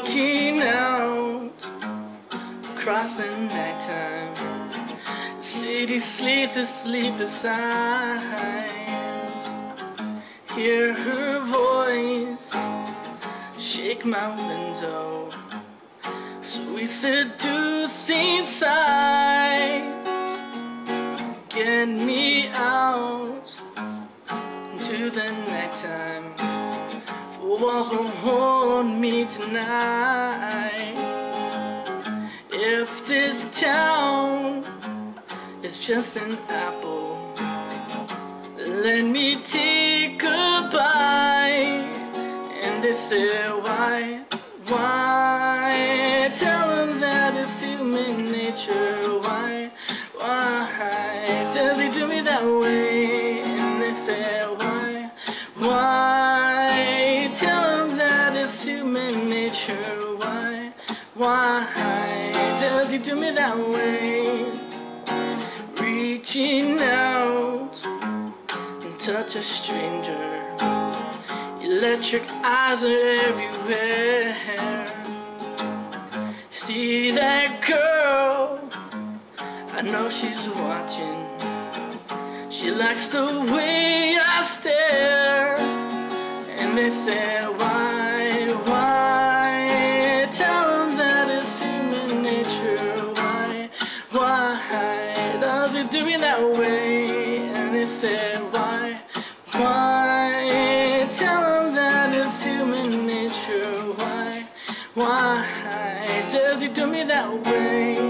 Walking out across the nighttime, the city sleeps a sleepless eyes. Hear her voice shake my window, sweet seducing sighs. Get me out into the nighttime, for walls won't hold me tonight. If this town is just an apple, let me take a bite. And they say, why? Tell them that it's human nature. Why does he do me that way? And they say, why? Tell them that it's human nature. Why does he do me that way? Reaching out and touch a stranger, electric eyes are everywhere. See that girl, I know she's watching. She likes the way I stare. And they say, why? Tell them that it's human nature. Why does it do me that way? And they say, why? Tell them that it's human nature. Why does he do me that way?